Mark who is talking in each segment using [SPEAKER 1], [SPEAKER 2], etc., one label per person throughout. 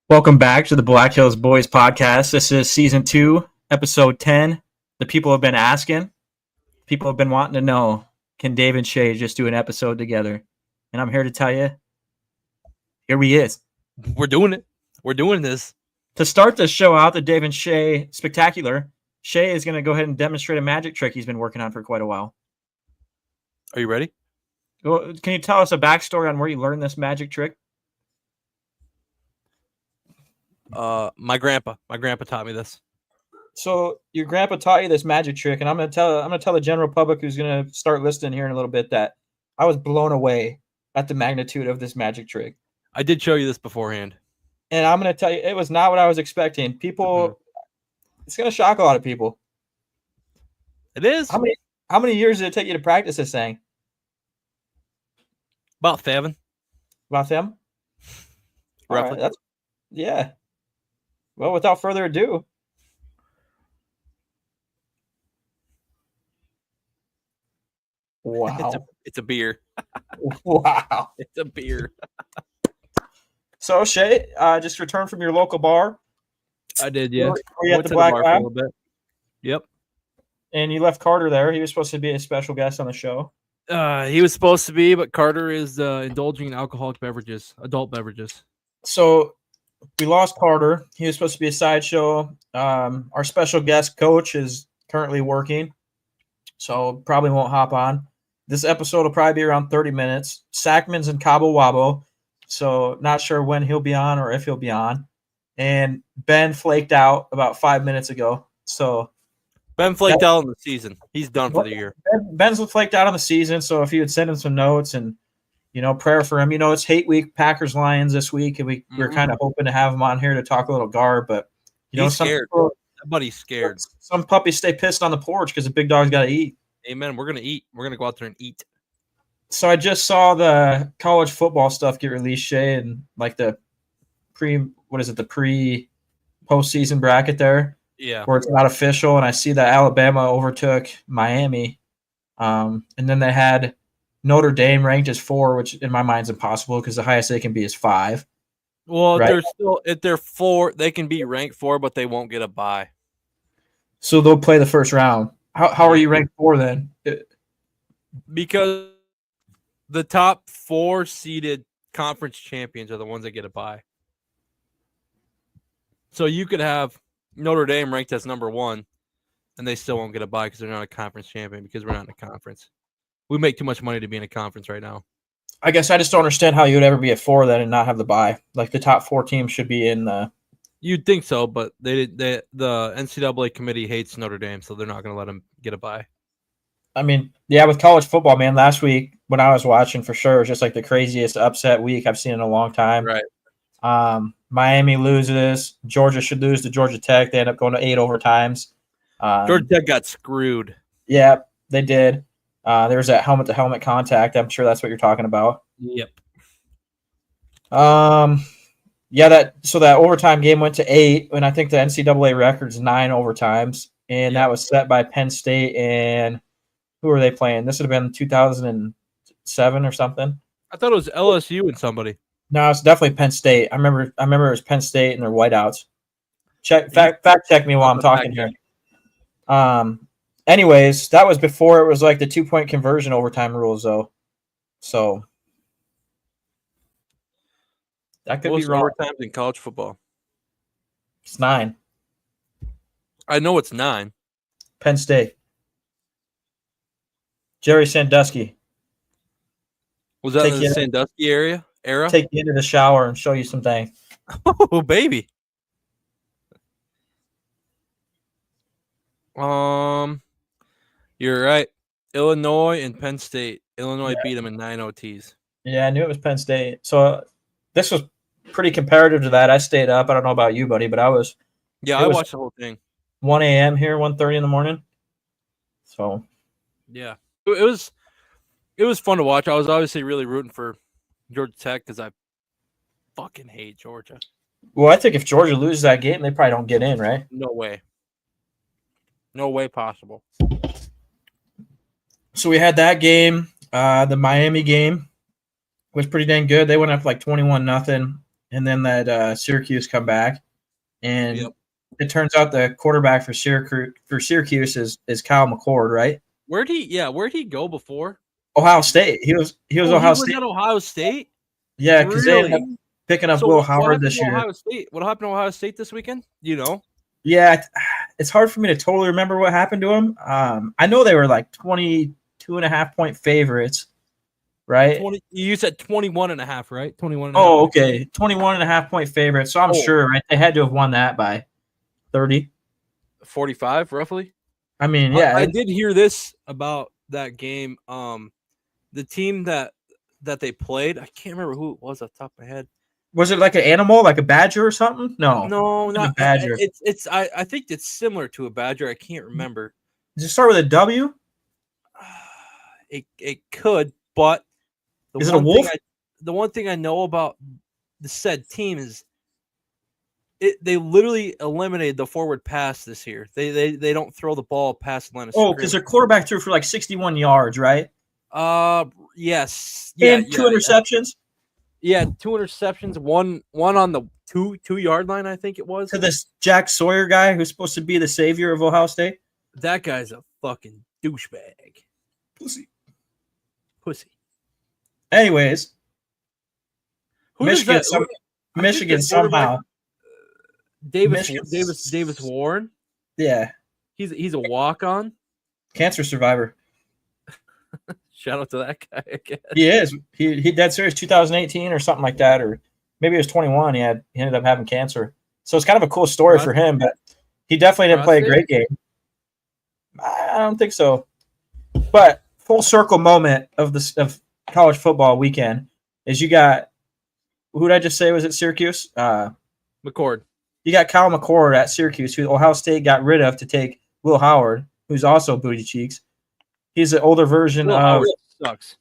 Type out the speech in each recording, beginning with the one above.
[SPEAKER 1] Welcome back to the Black Hills Boys podcast. This is season 2, episode 10. The people have been asking, people have been wanting to know, can Dave and Shay just do an episode together? And I'm here to tell you, here we is.
[SPEAKER 2] We're doing it. We're doing this.
[SPEAKER 1] To start this show out, the Dave and Shay Spectacular, Shay is going to go ahead and demonstrate a magic trick he's been working on for quite a while.
[SPEAKER 2] Are you ready?
[SPEAKER 1] Well, can you tell us a backstory on where you learned this magic trick?
[SPEAKER 2] My grandpa taught me this.
[SPEAKER 1] So your grandpa taught you this magic trick, and I'm gonna tell the general public who's gonna start listening here in a little bit that I was blown away at the magnitude of this magic trick.
[SPEAKER 2] I did show you this beforehand,
[SPEAKER 1] and I'm gonna tell you it was not what I was expecting. People, It's gonna shock a lot of people.
[SPEAKER 2] It is.
[SPEAKER 1] How many years did it take you to practice this thing?
[SPEAKER 2] About 7.
[SPEAKER 1] About them?
[SPEAKER 2] Roughly.
[SPEAKER 1] Right, yeah. Well, without further ado, wow.
[SPEAKER 2] It's a beer.
[SPEAKER 1] Wow.
[SPEAKER 2] It's a beer.
[SPEAKER 1] So, Shay, just returned from your local bar.
[SPEAKER 2] I did, yeah.
[SPEAKER 1] Were you at the Black
[SPEAKER 2] bar
[SPEAKER 1] Lab?
[SPEAKER 2] for a little bit. Yep.
[SPEAKER 1] And you left Carter there. He was supposed to be a special guest on the show.
[SPEAKER 2] He was supposed to be, but Carter is indulging in alcoholic beverages, adult beverages.
[SPEAKER 1] So we lost Carter. He was supposed to be a sideshow. Our special guest coach is currently working, so probably won't hop on. This episode will probably be around 30 minutes. Sackman's in Cabo Wabo, so not sure when he'll be on or if he'll be on. And Ben flaked out about 5 minutes ago. So
[SPEAKER 2] Ben flaked out on the season. He's done for the year.
[SPEAKER 1] Ben's flaked out on the season, so if you would send him some notes and prayer for him. It's hate week, Packers Lions this week, and we're kind of hoping to have him on here to talk a little garb. But
[SPEAKER 2] he's scared. Somebody's scared.
[SPEAKER 1] Some puppies stay pissed on the porch because the big dog's got to eat.
[SPEAKER 2] Amen. We're gonna eat. We're gonna go out there and eat.
[SPEAKER 1] So I just saw the college football stuff get released, Shay, and like the pre-postseason bracket there.
[SPEAKER 2] Yeah.
[SPEAKER 1] Where it's not official, and I see that Alabama overtook Miami, and then they had Notre Dame ranked as 4, which in my mind is impossible because the highest they can be is 5.
[SPEAKER 2] Well,
[SPEAKER 1] right?
[SPEAKER 2] They're still if they're 4, they can be ranked 4, but they won't get a bye.
[SPEAKER 1] So they'll play the first round. How are you ranked 4 then?
[SPEAKER 2] Because the top 4 seeded conference champions are the ones that get a bye. So you could have Notre Dame ranked as number 1, and they still won't get a bye because they're not a conference champion because we're not in a conference. We make too much money to be in a conference right now.
[SPEAKER 1] I guess I just don't understand how you would ever be at 4 then and not have the bye. Like the top 4 teams should be in the.
[SPEAKER 2] You'd think so, but the NCAA committee hates Notre Dame, so they're not going to let them get a bye.
[SPEAKER 1] I mean, yeah, with college football, man, last week when I was watching for sure, it was just like the craziest upset week I've seen in a long time.
[SPEAKER 2] Right.
[SPEAKER 1] Miami loses. Georgia should lose to Georgia Tech. They end up going to 8 overtimes.
[SPEAKER 2] Georgia Tech got screwed.
[SPEAKER 1] Yeah, they did. There was that helmet-to-helmet contact. I'm sure that's what you're talking about.
[SPEAKER 2] Yep.
[SPEAKER 1] Yeah, that overtime game went to 8, and I think the NCAA record's 9 overtimes, and that was set by Penn State. And who were they playing? This would have been 2007 or something.
[SPEAKER 2] I thought it was LSU and somebody.
[SPEAKER 1] No, it's definitely Penn State. I remember it was Penn State and their whiteouts. Fact check me while I'm talking here. Anyways, that was before it was like the 2-point conversion overtime rules, though. So that could be wrong.
[SPEAKER 2] Overtimes in college football.
[SPEAKER 1] It's 9.
[SPEAKER 2] I know it's 9.
[SPEAKER 1] Penn State. Jerry Sandusky.
[SPEAKER 2] Was that in the Sandusky era?
[SPEAKER 1] Take you into the shower and show you some things.
[SPEAKER 2] Oh, baby. You're right. Illinois and Penn State. Illinois beat them in 9 OTs.
[SPEAKER 1] Yeah, I knew it was Penn State. So this was pretty comparative to that. I stayed up. I don't know about you, buddy, but I was.
[SPEAKER 2] Yeah, I watched the whole thing.
[SPEAKER 1] 1 a.m. here, 1:30 in the morning. So.
[SPEAKER 2] Yeah, it was fun to watch. I was obviously really rooting for Georgia Tech because I fucking hate Georgia.
[SPEAKER 1] Well, I think if Georgia loses that game, they probably don't get in, right?
[SPEAKER 2] No way. No way possible.
[SPEAKER 1] So we had that game. The Miami game was pretty dang good. They went up like 21-0. and then that Syracuse come back, and
[SPEAKER 2] Yep.
[SPEAKER 1] it turns out the quarterback for Syracuse is Kyle McCord, right?
[SPEAKER 2] Where'd he go before?
[SPEAKER 1] Ohio State. He was
[SPEAKER 2] He
[SPEAKER 1] Ohio
[SPEAKER 2] was
[SPEAKER 1] State.
[SPEAKER 2] at Ohio State.
[SPEAKER 1] Yeah, because they ended up
[SPEAKER 2] Really?
[SPEAKER 1] picking up
[SPEAKER 2] So
[SPEAKER 1] Will
[SPEAKER 2] what
[SPEAKER 1] Howard
[SPEAKER 2] happened
[SPEAKER 1] this
[SPEAKER 2] to
[SPEAKER 1] year.
[SPEAKER 2] Ohio State? What happened to Ohio State this weekend? You know?
[SPEAKER 1] Yeah, it's hard for me to totally remember what happened to him. I know they were like 22.5-point favorites, right?
[SPEAKER 2] You said 21.5, right? 21.
[SPEAKER 1] Oh, okay. 21.5-point favorites. So I'm
[SPEAKER 2] Oh.
[SPEAKER 1] sure, right? They had to have won that by 30.
[SPEAKER 2] 45 roughly.
[SPEAKER 1] I mean, yeah.
[SPEAKER 2] I did hear this about that game. The team that they played, I can't remember who it was off the top of my head.
[SPEAKER 1] Was it like an animal, like a badger or something? No,
[SPEAKER 2] not
[SPEAKER 1] a badger.
[SPEAKER 2] It's I think it's similar to a badger. I can't remember.
[SPEAKER 1] Does it start with a W?
[SPEAKER 2] It could, but
[SPEAKER 1] Is it a wolf?
[SPEAKER 2] The one thing I know about the said team is they literally eliminated the forward pass this year. They don't throw the ball past the line of
[SPEAKER 1] scrimmage. Because their quarterback threw for like 61 yards, right?
[SPEAKER 2] Yes.
[SPEAKER 1] And 2 interceptions.
[SPEAKER 2] Yeah, 2 interceptions. One on the 2-yard line, I think it was.
[SPEAKER 1] To this Jack Sawyer guy who's supposed to be the savior of Ohio State.
[SPEAKER 2] That guy's a fucking douchebag. Pussy.
[SPEAKER 1] Anyways, Michigan somehow.
[SPEAKER 2] Davis Warren.
[SPEAKER 1] Yeah,
[SPEAKER 2] he's a walk-on.
[SPEAKER 1] Cancer survivor.
[SPEAKER 2] Shout out to that guy again.
[SPEAKER 1] He is. He dead serious 2018 or something like that, or maybe it was 21. He ended up having cancer. So it's kind of a cool story for him, but he definitely didn't play a great game. I don't think so. But full circle moment of college football weekend is you got, who did I just say was at Syracuse?
[SPEAKER 2] McCord.
[SPEAKER 1] You got Kyle McCord at Syracuse, who Ohio State got rid of to take Will Howard, who's also booty cheeks. He's an older version of.
[SPEAKER 2] Howard sucks.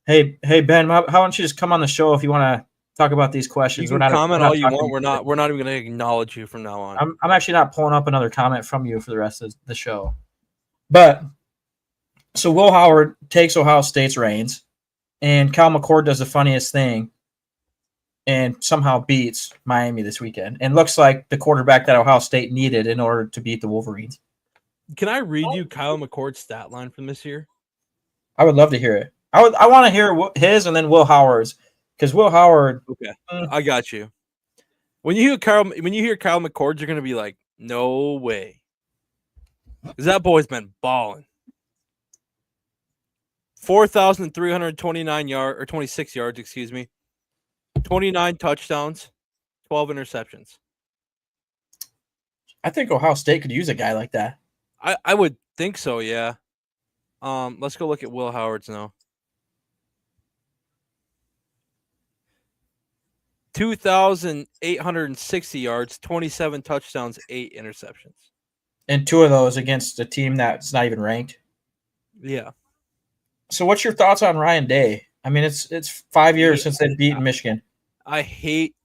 [SPEAKER 1] Hey Ben, how don't you just come on the show if you want to talk about these questions?
[SPEAKER 2] You can comment all you want. We're not even going to acknowledge you from now on.
[SPEAKER 1] I'm actually not pulling up another comment from you for the rest of the show. But so Will Howard takes Ohio State's reins, and Kyle McCord does the funniest thing, and somehow beats Miami this weekend, and looks like the quarterback that Ohio State needed in order to beat the Wolverines.
[SPEAKER 2] Can I read you Kyle McCord's stat line from this year?
[SPEAKER 1] I would love to hear it. I want to hear his and then Will Howard's, because Will Howard.
[SPEAKER 2] Okay, I got you. When you hear Kyle McCord, you're gonna be like, no way, because that boy's been balling. 4,329 yards or 26 yards, excuse me. 29 touchdowns, 12 interceptions.
[SPEAKER 1] I think Ohio State could use a guy like that.
[SPEAKER 2] I would think so, yeah. Let's go look at Will Howard's now. 2,860 yards, 27 touchdowns, 8 interceptions.
[SPEAKER 1] And 2 of those against a team that's not even ranked.
[SPEAKER 2] Yeah.
[SPEAKER 1] So what's your thoughts on Ryan Day? I mean, it's 5 years since they've beaten Michigan.
[SPEAKER 2] I hate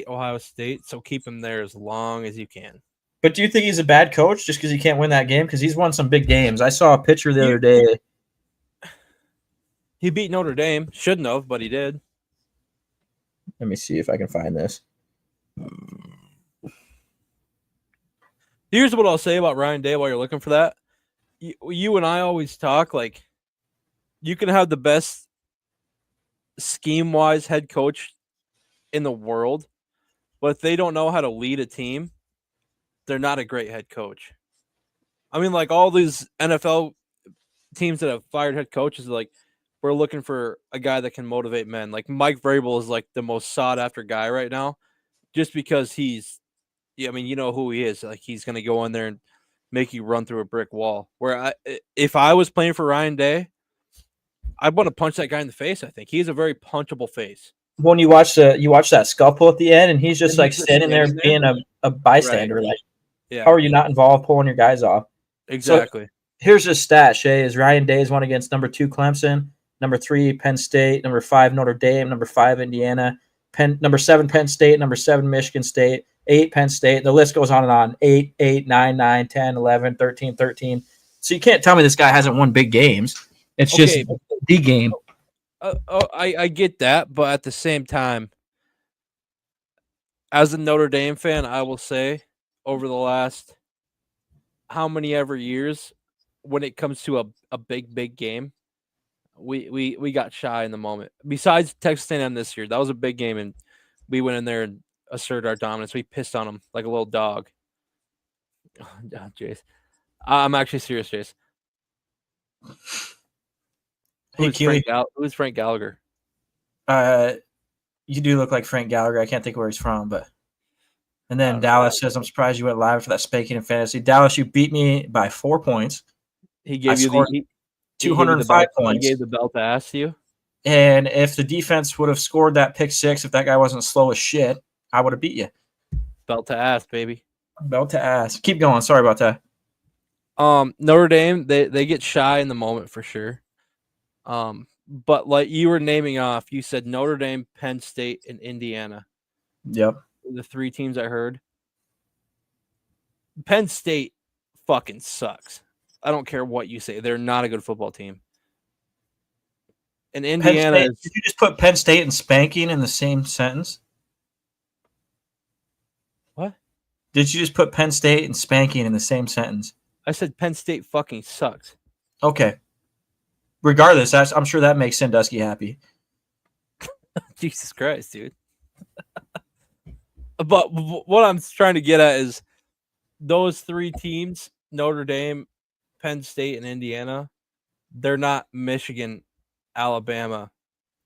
[SPEAKER 2] Ohio State, so keep him there as long as you can.
[SPEAKER 1] But do you think he's a bad coach just because he can't win that game? Because he's won some big games. I saw a picture the other day.
[SPEAKER 2] He beat Notre Dame. Shouldn't have, but he did.
[SPEAKER 1] Let me see if I can find this.
[SPEAKER 2] Here's what I'll say about Ryan Day while you're looking for that. You and I always talk like you can have the best scheme-wise head coach in the world, but if they don't know how to lead a team, they're not a great head coach. I mean, like all these NFL teams that have fired head coaches, like we're looking for a guy that can motivate men. Like Mike Vrabel is like the most sought after guy right now, just because he's, I mean, you know who he is. Like he's going to go in there and make you run through a brick wall. Where if I was playing for Ryan Day, I'd want to punch that guy in the face. I think he's a very punchable face.
[SPEAKER 1] When you watch that scuffle at the end, and he's just like standing there being a bystander, right. Like, yeah. How are you not involved pulling your guys off?
[SPEAKER 2] Exactly.
[SPEAKER 1] So here's his stat, Shay, is Ryan Day's won against number 2 Clemson, number 3 Penn State, number 5 Notre Dame, number 5 Indiana, number 7 Penn State, number 7 Michigan State, 8 Penn State. The list goes on and on. 8, 9, 9, 10, 11, 13, 13. So you can't tell me this guy hasn't won big games. It's just the game.
[SPEAKER 2] I get that, but at the same time, as a Notre Dame fan, I will say over the last how many ever years, when it comes to a big game, we got shy in the moment. Besides Texas A&M this year, that was a big game, and we went in there and asserted our dominance. We pissed on them like a little dog. Jace, I'm actually serious, Jace.
[SPEAKER 1] Hey, Keely.
[SPEAKER 2] Who's Frank Gallagher?
[SPEAKER 1] You do look like Frank Gallagher. I can't think where he's from, but. And then
[SPEAKER 2] don't
[SPEAKER 1] Dallas says, "I'm surprised you went live for that spanking in fantasy." Dallas, you beat me by 4 points.
[SPEAKER 2] He gave you
[SPEAKER 1] scored
[SPEAKER 2] the
[SPEAKER 1] 205
[SPEAKER 2] He
[SPEAKER 1] points.
[SPEAKER 2] gave the belt to ask you.
[SPEAKER 1] And if the defense would have scored that pick six, if that guy wasn't slow as shit, I would have beat you.
[SPEAKER 2] Belt to ass, baby.
[SPEAKER 1] Belt to ass. Keep going. Sorry about that.
[SPEAKER 2] Notre Dame, they get shy in the moment for sure. But like you were naming off, you said Notre Dame, Penn State, and Indiana.
[SPEAKER 1] Yep.
[SPEAKER 2] The 3 teams I heard. Penn State fucking sucks. I don't care what you say. They're not a good football team. And Indiana
[SPEAKER 1] Did you just put Penn State and spanking in the same sentence?
[SPEAKER 2] What?
[SPEAKER 1] Did you just put Penn State and spanking in the same sentence?
[SPEAKER 2] I said Penn State fucking sucks.
[SPEAKER 1] Okay. Regardless, I'm sure that makes Sandusky happy.
[SPEAKER 2] Jesus Christ, dude. But what I'm trying to get at is those 3 teams, Notre Dame, Penn State, and Indiana, they're not Michigan, Alabama,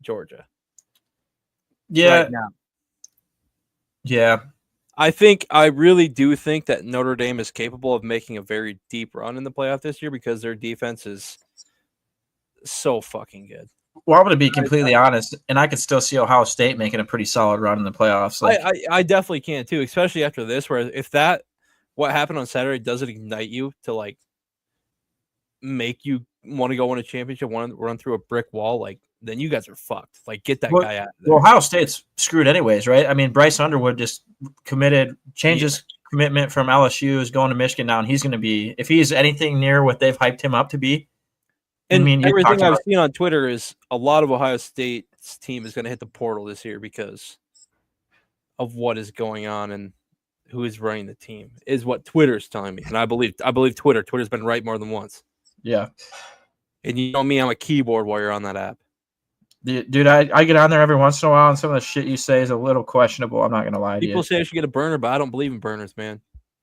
[SPEAKER 2] Georgia.
[SPEAKER 1] Yeah.
[SPEAKER 2] Right now.
[SPEAKER 1] Yeah.
[SPEAKER 2] I really do think that Notre Dame is capable of making a very deep run in the playoff this year because their defense is so fucking good.
[SPEAKER 1] Well, I'm going to be completely honest, and I could still see Ohio State making a pretty solid run in the playoffs.
[SPEAKER 2] Like, I definitely can too, especially after this, where if what happened on Saturday doesn't ignite you to like make you want to go win a championship, want to run through a brick wall, like then you guys are fucked. Like get that guy out of there.
[SPEAKER 1] Well, Ohio State's screwed anyways, right? I mean, Bryce Underwood just changed his commitment from LSU, is going to Michigan now, and he's going to be, if he's anything near what they've hyped him up to be.
[SPEAKER 2] And everything I've seen on Twitter is a lot of Ohio State's team is going to hit the portal this year because of what is going on and who is running the team is what Twitter's telling me. And I believe Twitter. Twitter's been right more than once.
[SPEAKER 1] Yeah.
[SPEAKER 2] And you know me, I'm a keyboard warrior on that app.
[SPEAKER 1] Dude, I get on there every once in a while, and some of the shit you say is a little questionable. I'm not going to lie to you.
[SPEAKER 2] People say I should get a burner, but I don't believe in burners, man.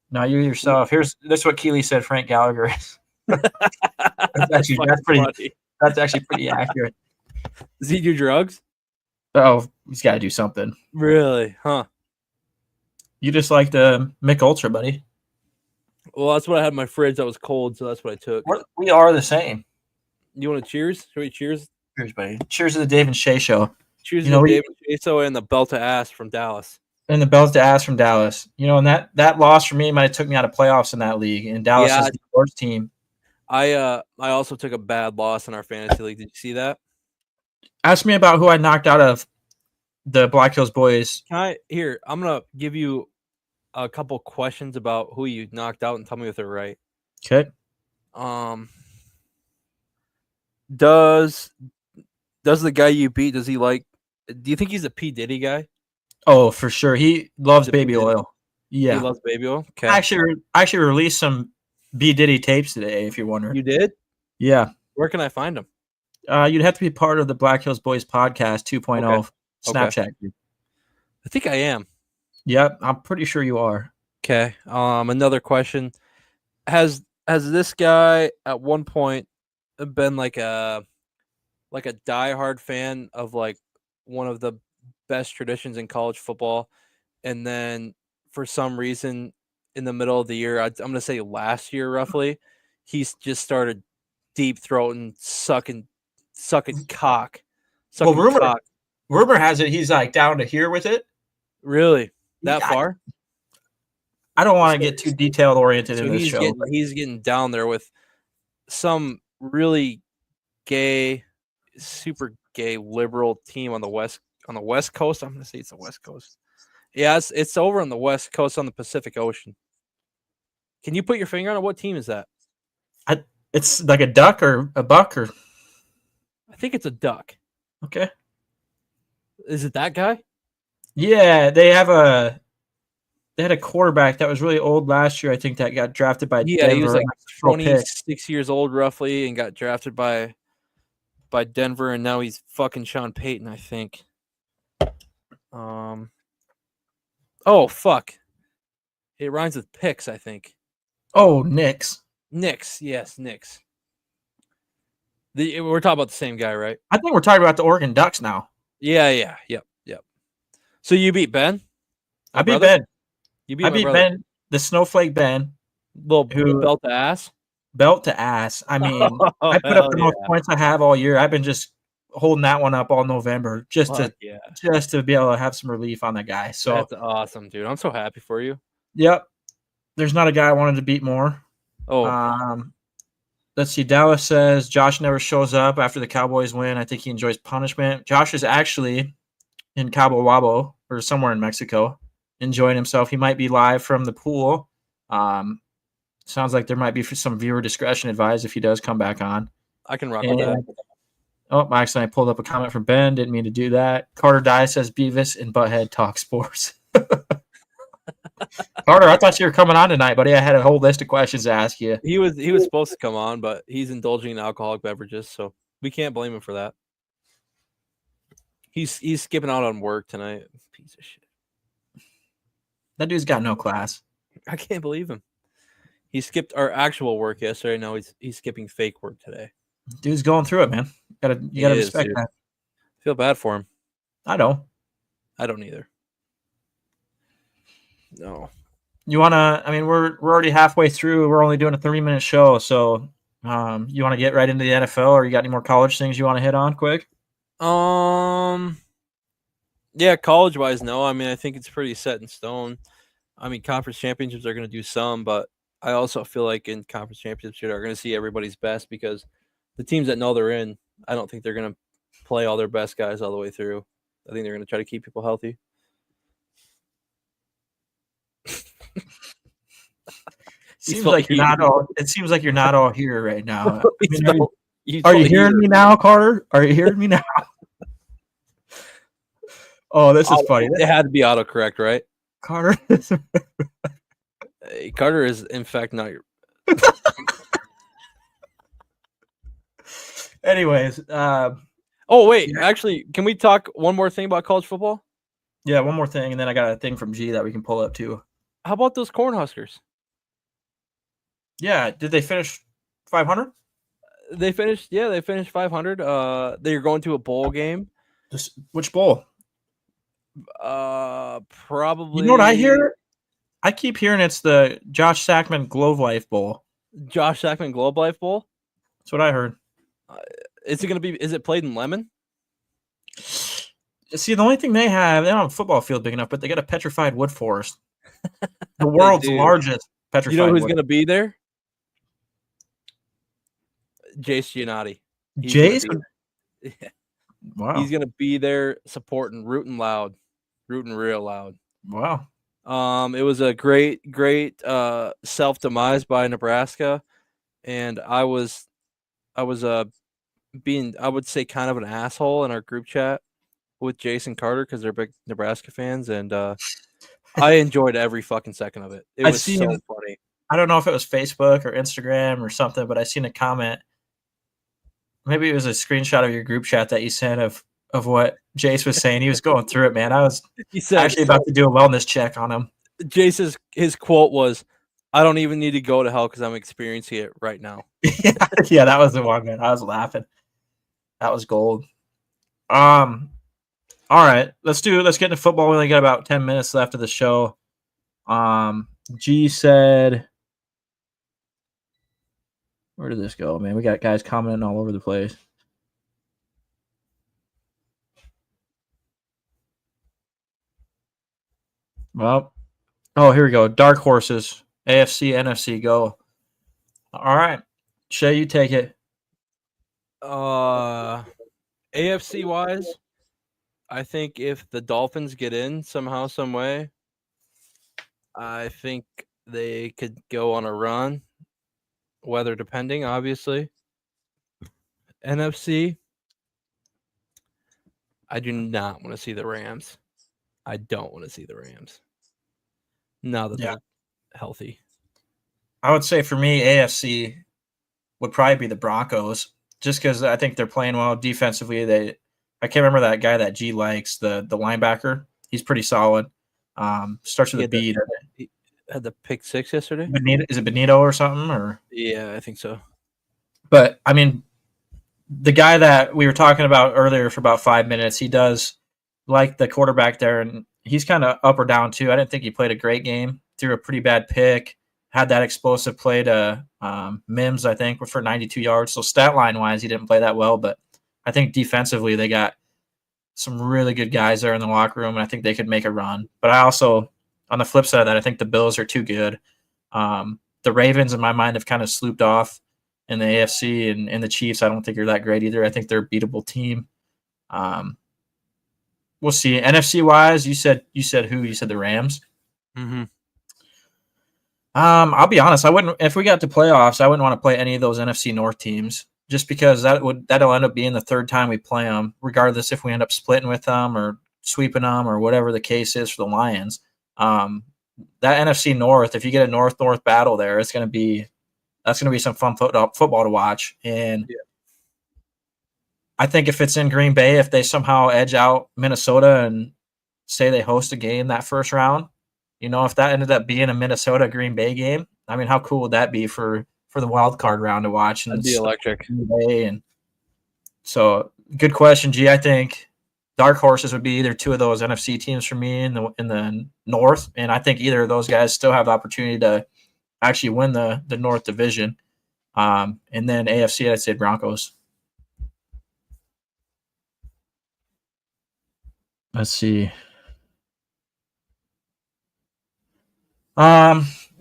[SPEAKER 1] No, you yourself. That's what Keely said Frank Gallagher is. That's actually pretty accurate.
[SPEAKER 2] Does he do drugs?
[SPEAKER 1] Oh, he's got to do something.
[SPEAKER 2] Really? Huh?
[SPEAKER 1] You just like the Mick Ultra, buddy.
[SPEAKER 2] Well, that's what I had in my fridge that was cold, so that's what I took.
[SPEAKER 1] We are the same.
[SPEAKER 2] You want to cheers? Should we cheers?
[SPEAKER 1] Cheers, buddy. Cheers to the Dave and Shay show.
[SPEAKER 2] Cheers to Dave and Shay show and the belt to ass from Dallas.
[SPEAKER 1] And the belt to ass from Dallas. You know, and that loss for me might have took me out of playoffs in that league. And Dallas is the worst team.
[SPEAKER 2] I also took a bad loss in our fantasy league. Did you see that?
[SPEAKER 1] Ask me about who I knocked out of the Black Hills Boys.
[SPEAKER 2] I'm gonna give you a couple questions about who you knocked out and tell me if they're right.
[SPEAKER 1] Okay.
[SPEAKER 2] Does the guy you beat, do you think he's a P. Diddy guy?
[SPEAKER 1] Oh, for sure. He loves baby oil. Yeah.
[SPEAKER 2] He loves baby oil? Okay.
[SPEAKER 1] I actually released some B. Diddy tapes today, if you're wondering.
[SPEAKER 2] You did?
[SPEAKER 1] Yeah.
[SPEAKER 2] Where can I find them?
[SPEAKER 1] You'd have to be part of the Black Hills Boys podcast 2.0 Snapchat group.
[SPEAKER 2] I think I am.
[SPEAKER 1] Yep, I'm pretty sure you are.
[SPEAKER 2] Okay. Another question. Has this guy at one point been like a diehard fan of like one of the best traditions in college football, and then for some reason in the middle of the year, I'm gonna say last year roughly, he's just started deep throating, sucking cock.
[SPEAKER 1] Rumor has it he's like down to here with it.
[SPEAKER 2] Really? That far?
[SPEAKER 1] I don't want to get too detailed oriented in this show.
[SPEAKER 2] He's getting down there with some really gay, super gay liberal team on the west coast. I'm gonna say it's the West Coast. Yeah, it's over on the West Coast on the Pacific Ocean. Can you put your finger on it? What team is that?
[SPEAKER 1] It's like a duck or a buck or.
[SPEAKER 2] I think it's a duck.
[SPEAKER 1] Okay.
[SPEAKER 2] Is it that guy?
[SPEAKER 1] Yeah, they have a they had a quarterback that was really old last year. I think that got drafted by
[SPEAKER 2] Yeah, he was
[SPEAKER 1] Denver.
[SPEAKER 2] like 26 years old roughly and got drafted by Denver, and now he's fucking Sean Payton, I think. Oh fuck. It rhymes with picks, I think.
[SPEAKER 1] Oh, Knicks.
[SPEAKER 2] Knicks, yes, Knicks. We're talking about the same guy, right?
[SPEAKER 1] I think we're talking about the Oregon Ducks now.
[SPEAKER 2] Yeah, yep. So you beat Ben?
[SPEAKER 1] I beat Ben.
[SPEAKER 2] You beat
[SPEAKER 1] I
[SPEAKER 2] my
[SPEAKER 1] beat
[SPEAKER 2] brother.
[SPEAKER 1] Ben, the snowflake Ben,
[SPEAKER 2] Little
[SPEAKER 1] who
[SPEAKER 2] belt to ass.
[SPEAKER 1] belt to ass. I mean, I put up the most points I have all year. I've been just holding that one up all November just to be able to have some relief on the guy. So
[SPEAKER 2] that's awesome, dude. I'm so happy for you.
[SPEAKER 1] Yep. There's not a guy I wanted to beat more. Let's see. Dallas says Josh never shows up after the Cowboys win. I think he enjoys punishment. Josh is actually in Cabo Wabo or somewhere in Mexico, enjoying himself. He might be live from the pool. Sounds like there might be some viewer discretion advised if he does come back on.
[SPEAKER 2] I can rock with that.
[SPEAKER 1] Oh, actually, I pulled up a comment from Ben. Didn't mean to do that. Carter Dye says Beavis and Butthead talk sports. Carter, I thought you were coming on tonight, buddy. I had a whole list of questions to ask you.
[SPEAKER 2] He was supposed to come on, but he's indulging in alcoholic beverages, so we can't blame him for that. He's skipping out on work tonight. Piece of shit.
[SPEAKER 1] That dude's got no class.
[SPEAKER 2] I can't believe him. He skipped our actual work yesterday. Now he's skipping fake work today.
[SPEAKER 1] Dude's going through it, man. You gotta respect that.
[SPEAKER 2] I feel bad for him.
[SPEAKER 1] I don't either.
[SPEAKER 2] No.
[SPEAKER 1] You wanna? I mean, we're already halfway through. We're only doing a 30-minute show, so you want to get right into the NFL, or you got any more college things you want to hit on quick?
[SPEAKER 2] Yeah, college wise, no. I mean, I think it's pretty set in stone. I mean, conference championships are going to do some, but I also feel like in conference championships you're going to see everybody's best because the teams that know they're in, I don't think they're going to play all their best guys all the way through. I think they're going to try to keep people healthy.
[SPEAKER 1] Seems like you're not all. It seems like you're not all here right now. I mean,
[SPEAKER 2] are
[SPEAKER 1] you hearing me now, Carter? Are you hearing me now? Oh, this is funny.
[SPEAKER 2] It had to be autocorrect, right?
[SPEAKER 1] Carter.
[SPEAKER 2] Carter is, in fact, not your.
[SPEAKER 1] Anyways.
[SPEAKER 2] Oh, wait. Yeah. Actually, can we talk one more thing about college football?
[SPEAKER 1] Yeah, one more thing, and then I got a thing from G that we can pull up too.
[SPEAKER 2] How about those Cornhuskers?
[SPEAKER 1] Yeah, did they finish 500?
[SPEAKER 2] They finished 500. They're going to a bowl game.
[SPEAKER 1] Which bowl?
[SPEAKER 2] Probably.
[SPEAKER 1] You know what I hear? I keep hearing it's the Josh Sackman Globe Life Bowl.
[SPEAKER 2] Josh Sackman Globe Life Bowl?
[SPEAKER 1] That's what I heard.
[SPEAKER 2] Is it played in Lemon?
[SPEAKER 1] See, the only thing they don't have a football field big enough, but they got a petrified wood forest. The world's largest petrified.
[SPEAKER 2] You know who's going to be there? Jace Giannotti.
[SPEAKER 1] Jace?
[SPEAKER 2] Yeah.
[SPEAKER 1] Wow.
[SPEAKER 2] He's going to be there supporting, rooting real loud.
[SPEAKER 1] Wow.
[SPEAKER 2] It was a great self-demise by Nebraska, and I was being, I would say, kind of an asshole in our group chat with Jason Carter because they're big Nebraska fans, and I enjoyed every fucking second of it. It was so funny.
[SPEAKER 1] I don't know if it was Facebook or Instagram or something, but I seen a comment. Maybe it was a screenshot of your group chat that you sent of what Jace was saying. He was going through it, man. I was actually about to do a wellness check on him.
[SPEAKER 2] Jace's his quote was, "I don't even need to go to hell because I'm experiencing it right now."
[SPEAKER 1] Yeah, that was the one, man. I was laughing. That was gold. All right, let's get into football. We only got about 10 minutes left of the show. G said, where did this go, man? We got guys commenting all over the place. Well, here we go. Dark horses, AFC, NFC, go. All right, Shay, you take it.
[SPEAKER 2] AFC wise, I think if the Dolphins get in somehow, some way, I think they could go on a run, weather depending, obviously. NFC, I do not want to see the Rams. I don't want to see the Rams. now that
[SPEAKER 1] Yeah.
[SPEAKER 2] they're healthy.
[SPEAKER 1] I would say for me, AFC would probably be the Broncos, just because I think they're playing well defensively. I can't remember that guy that G likes, the linebacker. He's pretty solid. Starts with a B.
[SPEAKER 2] He had the pick six yesterday.
[SPEAKER 1] Is it Benito or something? Or
[SPEAKER 2] Yeah, I think so.
[SPEAKER 1] But I mean, the guy that we were talking about earlier for about 5 minutes, he does like the quarterback there, and he's kind of up or down too. I didn't think he played a great game. Threw a pretty bad pick. Had that explosive play to Mims, I think, for 92 yards. So stat line wise, he didn't play that well, but I think defensively they got some really good guys there in the locker room, and I think they could make a run. But I also, on the flip side of that, I think the Bills are too good. The Ravens, in my mind, have kind of slooped off in the AFC, and the Chiefs, I don't think are that great either. I think they're a beatable team. We'll see. NFC wise, you said who? You said the Rams.
[SPEAKER 2] Mm-hmm.
[SPEAKER 1] I'll be honest. I wouldn't, if we got to playoffs, I wouldn't want to play any of those NFC North teams, just because that'll end up being the third time we play them, regardless if we end up splitting with them or sweeping them or whatever the case is for the Lions. That NFC North, if you get a North battle there, that's going to be some fun football to watch. And yeah. I think if it's in Green Bay, if they somehow edge out Minnesota and say they host a game that first round, if that ended up being a Minnesota Green Bay game, I mean, how cool would that be for the wild card round to watch?
[SPEAKER 2] That'd be electric.
[SPEAKER 1] And so, good question, G. I think dark horses would be either two of those NFC teams for me in the North, and I think either of those guys still have the opportunity to actually win the North Division. And then AFC, I'd say Broncos. Let's see.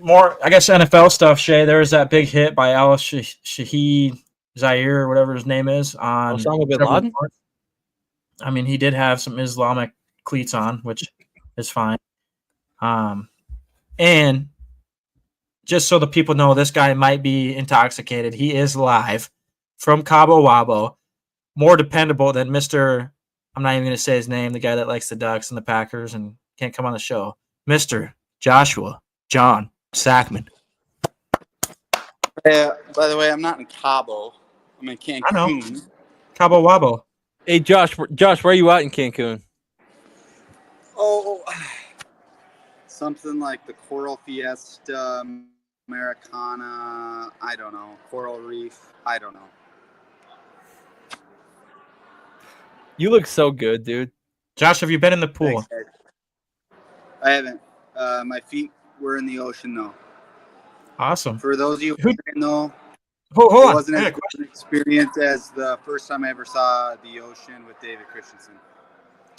[SPEAKER 1] More, I guess, NFL stuff, Shay. There was that big hit by Al Shahid Zaire, or whatever his name is, on
[SPEAKER 2] Osama bin Laden.
[SPEAKER 1] I mean, he did have some Islamic cleats on, which is fine. And just so the people know, this guy might be intoxicated. He is live from Cabo Wabo, more dependable than Mr. I'm not even going to say his name, the guy that likes the Ducks and the Packers and can't come on the show, Mr. Joshua John Sackman.
[SPEAKER 3] By the way, I'm not in Cabo. I'm in Cancun.
[SPEAKER 1] I know. Cabo Wabo.
[SPEAKER 2] Hey, Josh, where are you at in Cancun?
[SPEAKER 3] Oh, something like the Coral Fiesta, Americana, I don't know, Coral Reef, I don't know.
[SPEAKER 2] You look so good, dude.
[SPEAKER 1] Josh, have you been in the pool?
[SPEAKER 3] Thanks, I haven't. My feet were in the ocean, though.
[SPEAKER 1] Awesome.
[SPEAKER 3] For those of you who didn't know,
[SPEAKER 1] hold
[SPEAKER 3] it
[SPEAKER 1] on.
[SPEAKER 3] wasn't as good an experience as the first time I ever saw the ocean with David Christensen.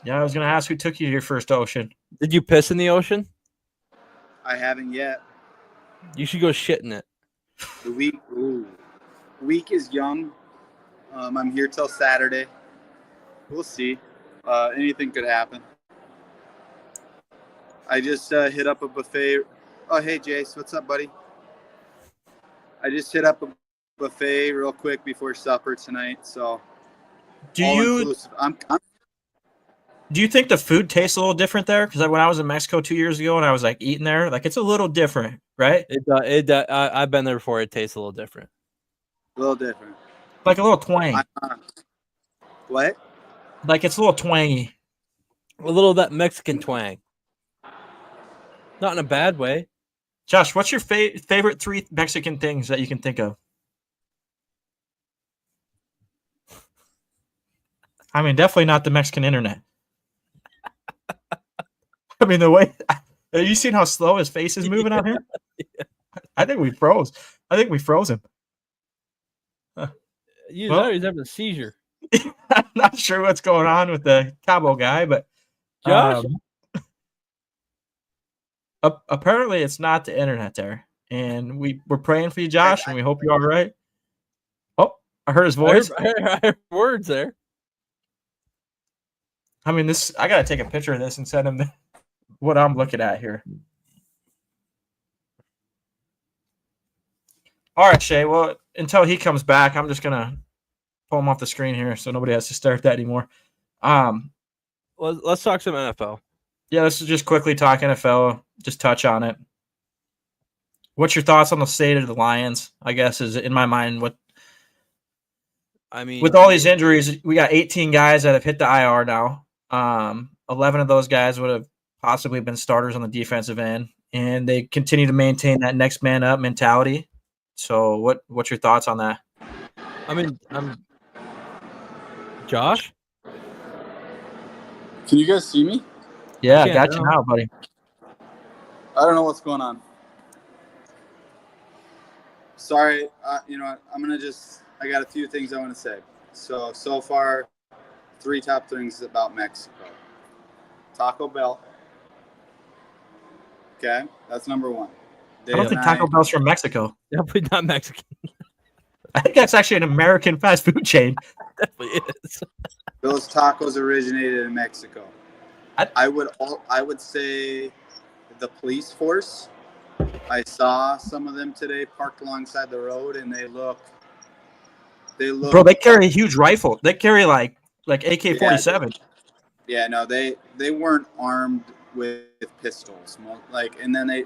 [SPEAKER 1] Yeah, I was going to ask who took you to your first ocean.
[SPEAKER 2] Did you piss in the ocean?
[SPEAKER 3] I haven't yet.
[SPEAKER 2] You should go shit in it.
[SPEAKER 3] The week is young. I'm here till Saturday. We'll see. Anything could happen. I just hit up a buffet. Oh, hey, Jace. What's up, buddy? I just hit up a buffet real quick before supper tonight. So,
[SPEAKER 1] do you think the food tastes a little different there? Because when I was in Mexico 2 years ago and I was like eating there, like it's a little different, right?
[SPEAKER 2] I've been there before. It tastes a little different.
[SPEAKER 3] A little different.
[SPEAKER 1] Like a little twang.
[SPEAKER 3] What?
[SPEAKER 1] Like it's a little twangy.
[SPEAKER 2] A little of that Mexican twang. Not in a bad way.
[SPEAKER 1] Josh, what's your favorite 3 Mexican things that you can think of? I mean, definitely not the Mexican internet. I mean, the way – have you seen how slow his face is moving out here?
[SPEAKER 2] Yeah.
[SPEAKER 1] I think we froze. We froze him.
[SPEAKER 2] He's having a seizure.
[SPEAKER 1] I'm not sure what's going on with the Cabo guy, but
[SPEAKER 2] Josh?
[SPEAKER 1] Apparently it's not the internet there. And we're praying for you, Josh, and we hope you're all right. Oh, I heard his voice.
[SPEAKER 2] I heard words there.
[SPEAKER 1] I mean, I got to take a picture of this and send him what I'm looking at here. All right, Shay. Well, until he comes back, I'm just going to pull him off the screen here so nobody has to start that anymore.
[SPEAKER 2] Let's talk some NFL.
[SPEAKER 1] Yeah, let's just quickly talk NFL. just touch on it. What's your thoughts on the state of the Lions? I guess is in my mind what.
[SPEAKER 2] I mean,
[SPEAKER 1] With all these injuries, we got 18 guys that have hit the IR now. 11 of those guys would have possibly been starters on the defensive end, and they continue to maintain that next man up mentality. So, what's your thoughts on that?
[SPEAKER 2] I mean, Josh.
[SPEAKER 3] Can you guys see me?
[SPEAKER 1] Yeah,
[SPEAKER 2] can't
[SPEAKER 1] got you
[SPEAKER 2] now.
[SPEAKER 1] now, buddy.
[SPEAKER 3] I don't know what's going on. Sorry, you know what? I got a few things I want to say. So far, 3 top things about Mexico. Taco Bell. Okay, that's number 1.
[SPEAKER 1] I don't think Taco Bell's from Mexico.
[SPEAKER 2] Definitely not Mexican.
[SPEAKER 1] I think that's actually an American fast food chain.
[SPEAKER 2] Definitely is.
[SPEAKER 3] Those tacos originated in Mexico.
[SPEAKER 1] I-
[SPEAKER 3] I would say the police force. I saw some of them today parked alongside the road, and they look.
[SPEAKER 1] Bro, they carry a huge rifle. They carry like AK-47.
[SPEAKER 3] Yeah, no, they weren't armed with pistols. And then the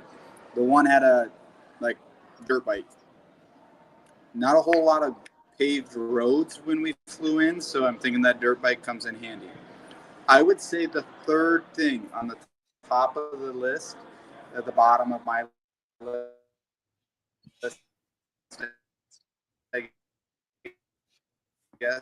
[SPEAKER 3] one had a dirt bike. Not a whole lot of paved roads when we flew in, so I'm thinking that dirt bike comes in handy. I would say the third thing on the top of the list, at the bottom of my list, I guess.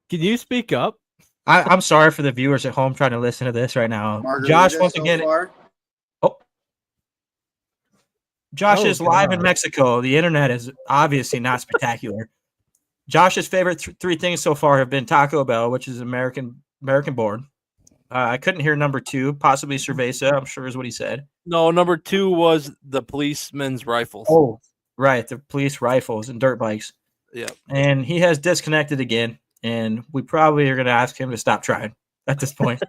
[SPEAKER 2] Can you speak up?
[SPEAKER 1] I'm sorry for the viewers at home trying to listen to this right now.
[SPEAKER 3] Margarita
[SPEAKER 1] Josh, once
[SPEAKER 3] so
[SPEAKER 1] again,
[SPEAKER 3] far.
[SPEAKER 1] Josh
[SPEAKER 2] Oh,
[SPEAKER 1] is live in
[SPEAKER 2] God.
[SPEAKER 1] Mexico. The internet is obviously not spectacular. Josh's favorite 3 things so far have been Taco Bell, which is American born. I couldn't hear number 2, possibly Cerveza, I'm sure is what he said.
[SPEAKER 2] No, number 2 was the policeman's rifles.
[SPEAKER 1] Oh, right, the police rifles and dirt bikes.
[SPEAKER 2] Yeah.
[SPEAKER 1] And he has disconnected again, and we probably are going to ask him to stop trying at this point.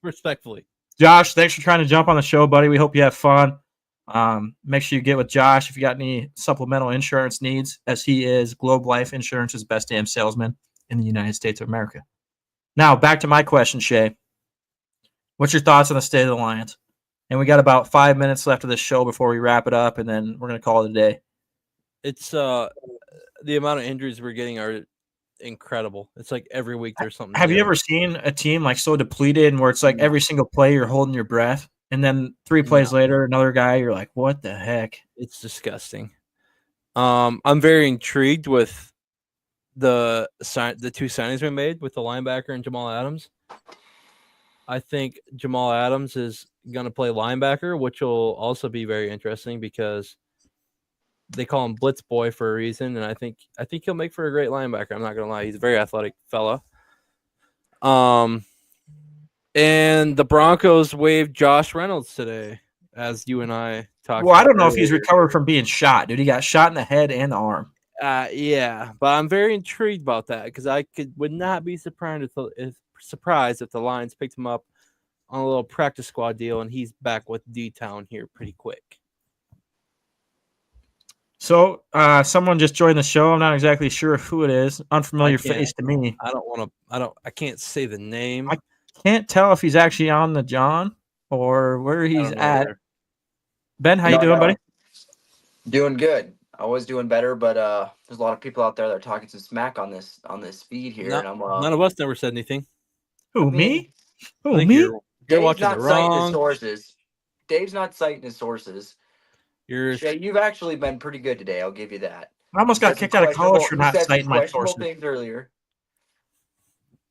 [SPEAKER 2] Respectfully.
[SPEAKER 1] Josh, thanks for trying to jump on the show, buddy. We hope you have fun. Make sure you get with Josh if you got any supplemental insurance needs, as he is Globe Life Insurance's best damn salesman in the United States of America. Now, back to my question, Shay. What's your thoughts on the state of the Lions? And we got about 5 minutes left of this show before we wrap it up, and then we're going to call it a day.
[SPEAKER 2] It's the amount of injuries we're getting are incredible. It's like every week there's something.
[SPEAKER 1] Have you
[SPEAKER 2] new.
[SPEAKER 1] ever seen a team like so depleted and where it's like every single play you're holding your breath, and then 3 plays later, another guy, you're like, what the heck?
[SPEAKER 2] It's disgusting. I'm very intrigued with the 2 signings we made with the linebacker and Jamal Adams. I think Jamal Adams is going to play linebacker, which will also be very interesting because they call him Blitz Boy for a reason, and I think he'll make for a great linebacker. I'm not going to lie; he's a very athletic fella. And the Broncos waived Josh Reynolds today, as you and I talked.
[SPEAKER 1] Well,
[SPEAKER 2] about
[SPEAKER 1] I don't know if he's
[SPEAKER 2] earlier.
[SPEAKER 1] recovered from being shot, dude. He got shot in the head and the arm.
[SPEAKER 2] Yeah, but I'm very intrigued about that because I would not be surprised if the Lions picked him up on a little practice squad deal and he's back with D-Town here pretty quick.
[SPEAKER 1] So, someone just joined the show. I'm not exactly sure who it is. Unfamiliar face to me.
[SPEAKER 2] I can't say the name.
[SPEAKER 1] I can't tell if he's actually on the John or where he's at. Ben, how you doing, buddy?
[SPEAKER 4] Doing good. I was doing better, but there's a lot of people out there that are talking some smack on this feed here, and I'm
[SPEAKER 2] None of us never said anything.
[SPEAKER 1] Who,
[SPEAKER 4] I mean,
[SPEAKER 1] me? Who,
[SPEAKER 2] I think
[SPEAKER 1] me?
[SPEAKER 2] You're
[SPEAKER 4] Dave's
[SPEAKER 2] watching
[SPEAKER 4] not
[SPEAKER 2] the
[SPEAKER 4] citing his
[SPEAKER 2] wrong.
[SPEAKER 4] sources. Dave's not citing his sources. Shay, you've actually been pretty good today. I'll give you that.
[SPEAKER 1] I almost got kicked out of college for not citing my
[SPEAKER 4] questionable
[SPEAKER 1] sources.
[SPEAKER 4] things earlier.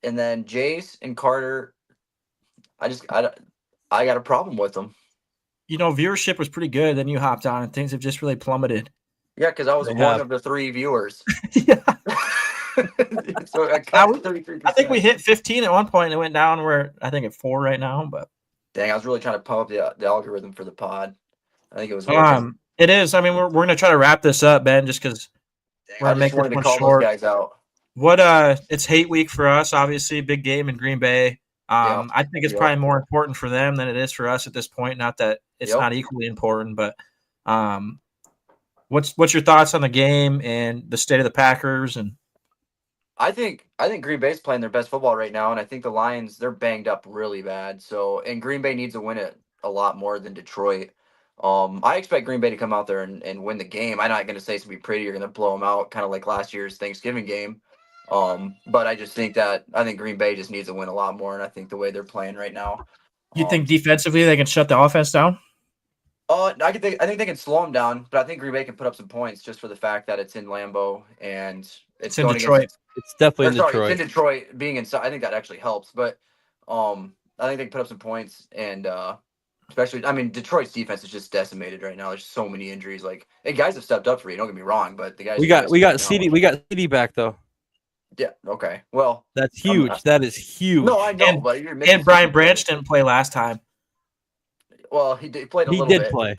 [SPEAKER 4] And then Jace and Carter, I got a problem with them.
[SPEAKER 1] You know, viewership was pretty good. Then you hopped on, and things have just really plummeted.
[SPEAKER 4] Yeah, because I was
[SPEAKER 2] They
[SPEAKER 4] one
[SPEAKER 2] have.
[SPEAKER 4] of the 3 viewers.
[SPEAKER 1] Yeah.
[SPEAKER 4] So I
[SPEAKER 1] I think we hit 15 at one point, and it went down. We're I think at 4 right now. But
[SPEAKER 4] dang, I was really trying to pump up the algorithm for the pod. I think it was working.
[SPEAKER 1] it is. I mean, we're gonna try to wrap this up, Ben, just because
[SPEAKER 4] I just wanted to call
[SPEAKER 1] short.
[SPEAKER 4] those guys out.
[SPEAKER 1] It's hate week for us, obviously, big game in Green Bay. I think it's probably more important for them than it is for us at this point. Not that it's not equally important, but what's your thoughts on the game and the state of the Packers? And
[SPEAKER 4] I think Green Bay's playing their best football right now, and I think the Lions, they're banged up really bad. So, and Green Bay needs to win it a lot more than Detroit. I expect Green Bay to come out there and win the game. I'm not going to say it's going to be pretty. You're going to blow them out, kind of like last year's Thanksgiving game. But I just think Green Bay just needs to win a lot more, and I think the way they're playing right now.
[SPEAKER 1] You think defensively they can shut the offense down?
[SPEAKER 4] I think they can slow them down, but I think Green Bay can put up some points just for the fact that it's in Lambeau and
[SPEAKER 1] It's in
[SPEAKER 4] going
[SPEAKER 1] Detroit.
[SPEAKER 4] against.
[SPEAKER 2] It's definitely in
[SPEAKER 4] Sorry,
[SPEAKER 2] Detroit.
[SPEAKER 4] it's in Detroit. Being inside, I think that actually helps. But I think they can put up some points, and especially, I mean, Detroit's defense is just decimated right now. There's so many injuries. Like, hey, guys have stepped up for you. Don't get me wrong, but the guys
[SPEAKER 2] We got CD back though.
[SPEAKER 4] Yeah. Okay. Well,
[SPEAKER 2] That's huge. That is huge.
[SPEAKER 4] no, I know,
[SPEAKER 1] And-
[SPEAKER 4] but you're making
[SPEAKER 1] And Brian
[SPEAKER 4] some-
[SPEAKER 1] Branch didn't play last time.
[SPEAKER 4] Well, he played a
[SPEAKER 2] He
[SPEAKER 4] little
[SPEAKER 2] did
[SPEAKER 4] bit.
[SPEAKER 2] play.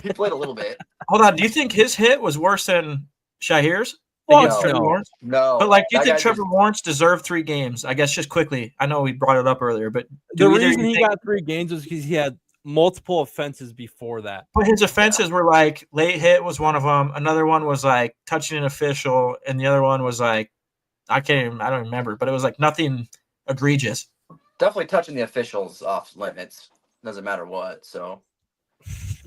[SPEAKER 4] He played a little bit.
[SPEAKER 1] Hold on. Do you think his hit was worse than Shahir's
[SPEAKER 2] Fuck
[SPEAKER 1] against Trevor
[SPEAKER 2] no.
[SPEAKER 1] Lawrence?
[SPEAKER 4] No,
[SPEAKER 1] But like, do you
[SPEAKER 4] that
[SPEAKER 1] think
[SPEAKER 4] guy
[SPEAKER 1] Trevor
[SPEAKER 4] just-
[SPEAKER 1] Lawrence deserved 3 games? I guess just quickly. I know we brought it up earlier, but
[SPEAKER 2] The
[SPEAKER 1] do either
[SPEAKER 2] reason
[SPEAKER 1] you
[SPEAKER 2] he
[SPEAKER 1] think-
[SPEAKER 2] got 3 games was because he had multiple offenses before that.
[SPEAKER 1] But his offenses were like late hit was one of them. Another one was like touching an official, and the other one was like I don't remember, but it was like nothing egregious.
[SPEAKER 4] definitely touching the officials off limits. Doesn't matter what. So,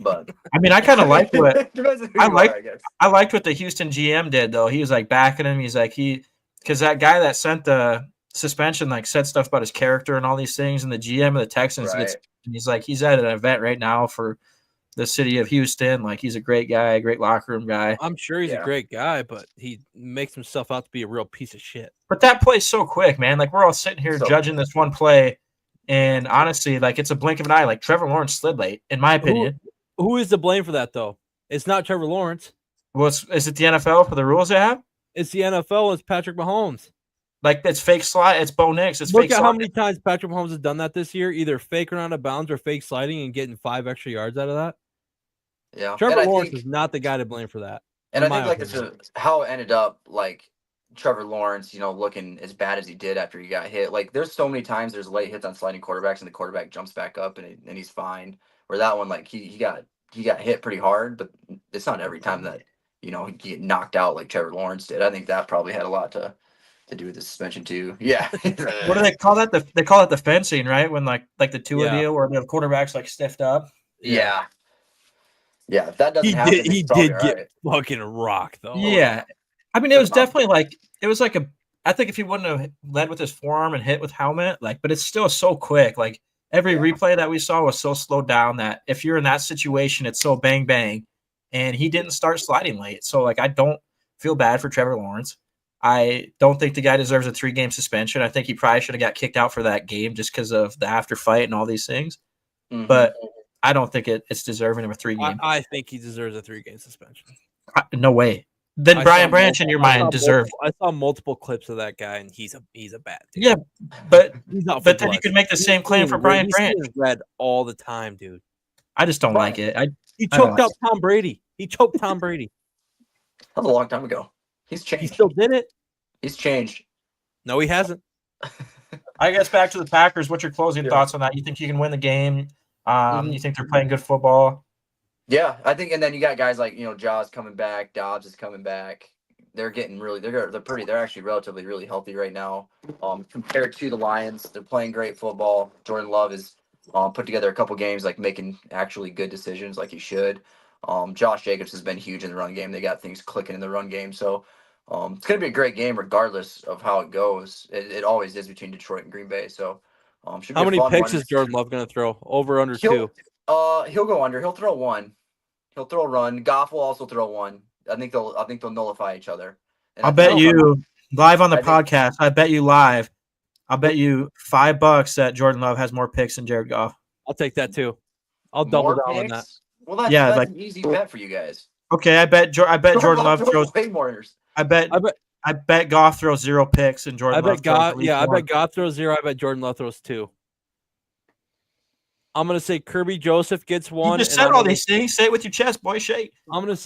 [SPEAKER 4] but
[SPEAKER 1] I mean, I kind of liked what
[SPEAKER 4] Depends on who
[SPEAKER 1] I
[SPEAKER 4] you
[SPEAKER 1] like-
[SPEAKER 4] are, I guess.
[SPEAKER 1] I liked what the Houston GM did though. He was like backing him. He's like because that guy that sent the suspension like said stuff about his character and all these things, and the GM of the Texans
[SPEAKER 4] Right.
[SPEAKER 1] he's like he's at an event right now for the city of Houston. Like he's a great guy, great locker room guy.
[SPEAKER 2] I'm sure he's
[SPEAKER 4] Yeah.
[SPEAKER 2] a great guy, but he makes himself out to be a real piece of shit.
[SPEAKER 1] But that play's so quick, man. Like we're all sitting here
[SPEAKER 4] So
[SPEAKER 1] judging this one play, and honestly, like it's a blink of an eye. Like Trevor Lawrence slid late, in my opinion.
[SPEAKER 2] Who is to blame for that though? It's not Trevor Lawrence.
[SPEAKER 1] Well, is it the NFL for the rules they have?
[SPEAKER 2] It's the NFL. It's Patrick Mahomes.
[SPEAKER 1] Like it's fake slide. It's Bo Nix. It's
[SPEAKER 2] Look
[SPEAKER 1] fake
[SPEAKER 2] at
[SPEAKER 1] slide.
[SPEAKER 2] how many times Patrick Mahomes has done that this year, either fake around of bounds or fake sliding and getting 5 extra yards out of that.
[SPEAKER 4] Yeah,
[SPEAKER 2] Trevor
[SPEAKER 4] and
[SPEAKER 2] Lawrence
[SPEAKER 4] think,
[SPEAKER 2] is not the guy to blame for that.
[SPEAKER 4] and I
[SPEAKER 2] in
[SPEAKER 4] think
[SPEAKER 2] my
[SPEAKER 4] like it's
[SPEAKER 2] opinion.
[SPEAKER 4] how it ended up. Like Trevor Lawrence, looking as bad as he did after he got hit. Like there's so many times there's late hits on sliding quarterbacks, and the quarterback jumps back up and he's fine. Where that one, like he got hit pretty hard, but it's not every time that he get knocked out like Trevor Lawrence did. I think that probably had a lot to do with the suspension too. Yeah.
[SPEAKER 1] What do they call that? They call it the fencing, right? When like the Tua
[SPEAKER 2] Yeah.
[SPEAKER 1] deal where the quarterback's like stiffed up.
[SPEAKER 4] Yeah. Yeah. If that doesn't
[SPEAKER 2] He
[SPEAKER 4] happen,
[SPEAKER 2] did. He
[SPEAKER 4] it's probably
[SPEAKER 2] did
[SPEAKER 4] all
[SPEAKER 2] get
[SPEAKER 4] right.
[SPEAKER 2] fucking rocked though.
[SPEAKER 1] Yeah, I mean it was
[SPEAKER 4] That's not-
[SPEAKER 1] definitely like it was like I think if he wouldn't have led with his forearm and hit with helmet, like, but it's still so quick. Like every
[SPEAKER 4] Yeah.
[SPEAKER 1] replay that we saw was so slowed down that if you're in that situation, it's so bang bang. And he didn't start sliding late, so like I don't feel bad for Trevor Lawrence. I don't think the guy deserves a 3-game suspension. I think he probably should have got kicked out for that game just because of the after fight and all these things.
[SPEAKER 4] Mhm.
[SPEAKER 1] But I don't think it's deserving of a 3-game.
[SPEAKER 2] I think he deserves a 3-game suspension.
[SPEAKER 1] No way. Then
[SPEAKER 2] I
[SPEAKER 1] Brian
[SPEAKER 2] saw
[SPEAKER 1] Branch in your mind deserved.
[SPEAKER 2] I saw multiple clips of that guy, and he's a bad dude.
[SPEAKER 1] Yeah, but
[SPEAKER 2] He's not.
[SPEAKER 1] but then you could make the same claim for Brian Branch.
[SPEAKER 2] He's red all the time, dude.
[SPEAKER 1] I just don't
[SPEAKER 4] Right.
[SPEAKER 1] like it.
[SPEAKER 2] He
[SPEAKER 1] I don't
[SPEAKER 2] choked
[SPEAKER 1] like
[SPEAKER 2] out Tom Brady. He choked Tom Brady.
[SPEAKER 4] That was a long time ago. He's
[SPEAKER 2] He
[SPEAKER 4] changed.
[SPEAKER 2] still did it.
[SPEAKER 4] He's changed.
[SPEAKER 2] No, he hasn't.
[SPEAKER 1] I guess back to the Packers. What's your closing
[SPEAKER 4] Yeah.
[SPEAKER 1] thoughts on that? You think you can win the game?
[SPEAKER 4] Mhm.
[SPEAKER 1] You think they're playing good football?
[SPEAKER 4] Yeah, I think, and then you got guys like Jaws coming back, Dobbs is coming back. They're getting really, they're actually relatively really healthy right now. Compared to the Lions, they're playing great football. Jordan Love is put together a couple games, like making actually good decisions, like he should. Josh Jacobs has been huge in the run game. They got things clicking in the run game, so it's gonna be a great game regardless of how it goes. It always is between Detroit and Green Bay. So should be
[SPEAKER 2] How
[SPEAKER 4] a
[SPEAKER 2] many
[SPEAKER 4] fun
[SPEAKER 2] picks
[SPEAKER 4] one.
[SPEAKER 2] is Jordan Love going to throw? Over under
[SPEAKER 4] He'll-
[SPEAKER 2] 2.
[SPEAKER 4] He'll go under. He'll throw one. He'll throw a run. Goff will also throw one. I think they'll nullify each other. And
[SPEAKER 1] I'll
[SPEAKER 4] I
[SPEAKER 1] bet
[SPEAKER 4] think-
[SPEAKER 1] you live on the
[SPEAKER 4] I think-
[SPEAKER 1] podcast. I bet you live. I'll bet you $5 that Jordan Love has more picks than Jared Goff.
[SPEAKER 2] I'll take that too. I'll double
[SPEAKER 4] more
[SPEAKER 2] down on that.
[SPEAKER 4] picks? Well, that's,
[SPEAKER 1] Yeah,
[SPEAKER 4] that's
[SPEAKER 1] like-
[SPEAKER 4] an easy bet for you guys.
[SPEAKER 1] Okay, I bet Jordan Love throws.
[SPEAKER 4] way more.
[SPEAKER 1] I bet
[SPEAKER 2] I
[SPEAKER 1] Goff throws 0 picks and Jordan
[SPEAKER 2] I
[SPEAKER 1] Love
[SPEAKER 2] bet
[SPEAKER 1] throws
[SPEAKER 2] God.
[SPEAKER 1] at least
[SPEAKER 2] Yeah, I
[SPEAKER 1] one.
[SPEAKER 2] bet God throws 0. I bet Jordan Love throws 2. I'm gonna say Kirby Joseph gets 1.
[SPEAKER 1] You just
[SPEAKER 2] and
[SPEAKER 1] said
[SPEAKER 2] I'm
[SPEAKER 1] all
[SPEAKER 2] gonna-
[SPEAKER 1] these things. Say it with your chest, boy. Shake.
[SPEAKER 2] I'm gonna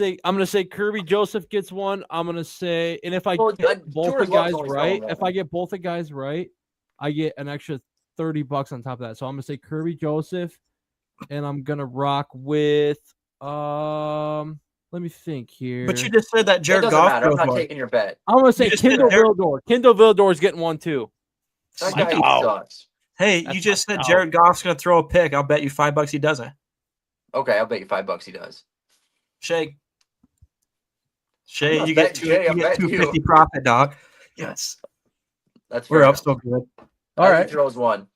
[SPEAKER 2] say Kirby Joseph gets 1. I'm gonna say, and if I
[SPEAKER 4] Well,
[SPEAKER 2] get both the
[SPEAKER 4] Jordan Love's
[SPEAKER 2] guys
[SPEAKER 4] only
[SPEAKER 2] right,
[SPEAKER 4] throwing
[SPEAKER 2] if
[SPEAKER 4] one.
[SPEAKER 2] I get both the guys right, I get an extra $30 on top of that. So I'm gonna say Kirby Joseph, and I'm gonna rock with Let me think here.
[SPEAKER 1] But you just said that
[SPEAKER 4] It
[SPEAKER 1] Jared
[SPEAKER 4] doesn't
[SPEAKER 1] Goff
[SPEAKER 4] matter. I'm
[SPEAKER 1] throws
[SPEAKER 4] not
[SPEAKER 1] one.
[SPEAKER 4] taking your bet.
[SPEAKER 2] I'm gonna say
[SPEAKER 1] You just said
[SPEAKER 2] Kindle
[SPEAKER 1] Jared-
[SPEAKER 2] Vildor. Kindle Vildor's getting one too.
[SPEAKER 4] That
[SPEAKER 2] I
[SPEAKER 4] guy
[SPEAKER 2] know.
[SPEAKER 4] sucks.
[SPEAKER 1] Hey,
[SPEAKER 2] That's
[SPEAKER 1] you just
[SPEAKER 2] not
[SPEAKER 1] said
[SPEAKER 2] out.
[SPEAKER 1] Jared Goff's gonna throw a pick. I'll bet you $5 he doesn't.
[SPEAKER 4] Okay, I'll bet you $5 he does.
[SPEAKER 1] Shay,
[SPEAKER 4] I'm not
[SPEAKER 1] you get
[SPEAKER 4] betting Jay, I'm betting
[SPEAKER 1] 250
[SPEAKER 4] you.
[SPEAKER 1] profit, dog. Yes,
[SPEAKER 4] That's
[SPEAKER 1] we're
[SPEAKER 4] fair
[SPEAKER 1] up
[SPEAKER 4] enough.
[SPEAKER 1] so good.
[SPEAKER 2] All
[SPEAKER 4] I think
[SPEAKER 2] right.
[SPEAKER 4] he throws one.